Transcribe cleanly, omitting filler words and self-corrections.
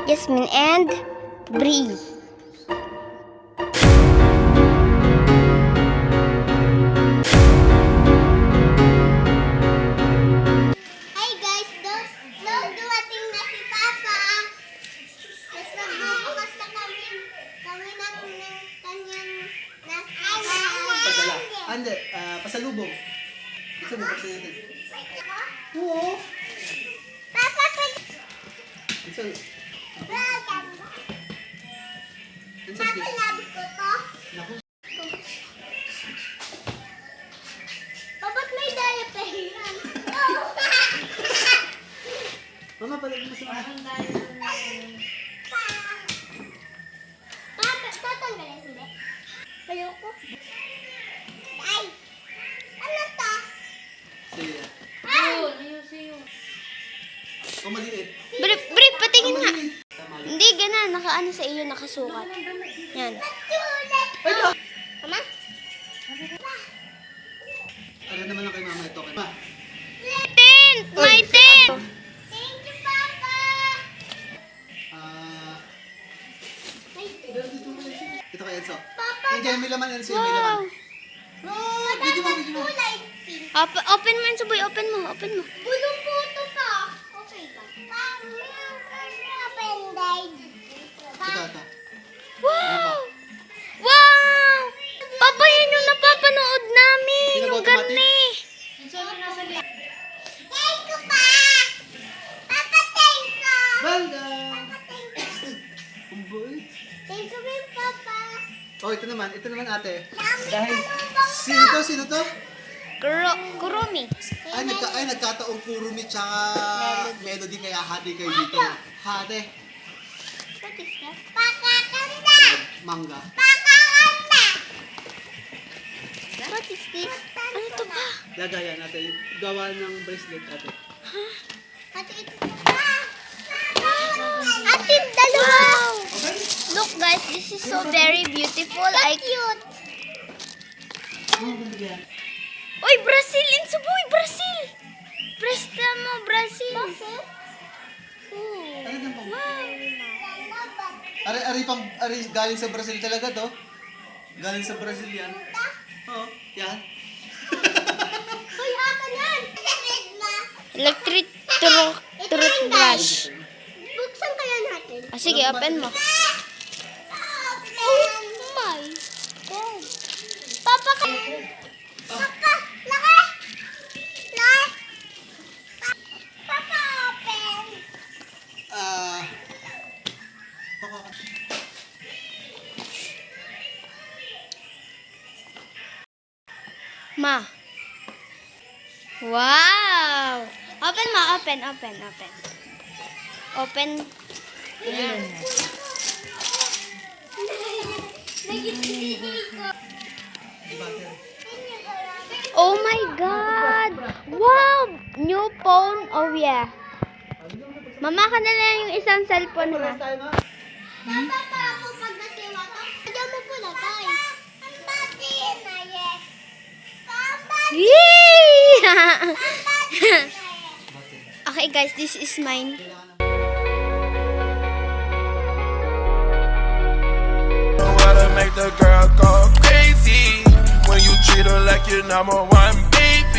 Jasmine and Bree. Hi guys, dumating na si Papa. Mas magbubukas na kami ng kanyang Padala. Ande, pasalubong. Gusto mo kasi natin. Oo. Papa, Gusto. welcome. Papa, love ko to. Naku. Ba't may diaper yan? Mama, palag mo sa mga. Papa, tatanggalin hindi. Ayoko. Ay! Ano to? Sige. Ay! O maliit. Bri, patingin nga. Tama yun. Hindi, ganun. Nakaano sa iyo, nakasukat. Yan. Mama? Ano naman lang kay mama ito. Mama. Tent! May tent! Thank you, Papa! Ito kay Enzo. Papa! Eh, dyan may laman, Enzo. May laman. Oh, video mo, video mo. Open mo yun, Suboy. Open mo. Bulong puto pa. Okay ba? Ito. Wow! Wow! Papa, yun yung napapanood namin. Sino Yung ba automatic? garni. Thank you, pa! Papa, thank you! Banda! Ang boy. Thank you, Papa. Oh, ito naman ate. Dahil Sino to? Kurumi. Nagkataong Kurumi tsaka Melody kaya hati kayo dito. Hati. What is that? Pakakanda! Mangga. Pakakanda! What is this? Ano to ba? Lagayan natin. Gawa ng bracelet ate. Ate, ito pa. Ate, dalawa. Okay? Look guys, this is so very beautiful. Cute. Oy, Brazil! Insuboy, Brazil! Presta mo, Brazil! Ano din pang? Wow! Ari galing sa Brazil talaga to. Galing sa Brazil yan. Oo, yan. Hoy, akin yan! Electric toothbrush. Buksan kaya natin. Sige, open mo. Oh my God. Papa, Papa, laki! Papa, open! Ma. Wow! Open mo, open. Open. Ayan. Oh my God! Wow! New phone. Oh yeah. Mama ka na lang yung isang cellphone na. Papa, ako pag nasiwa ka. Diyan mo po na tayo. Ang bati na yes. Yay! Okay guys, this is mine. Make the girl go crazy when you treat her like your number one baby.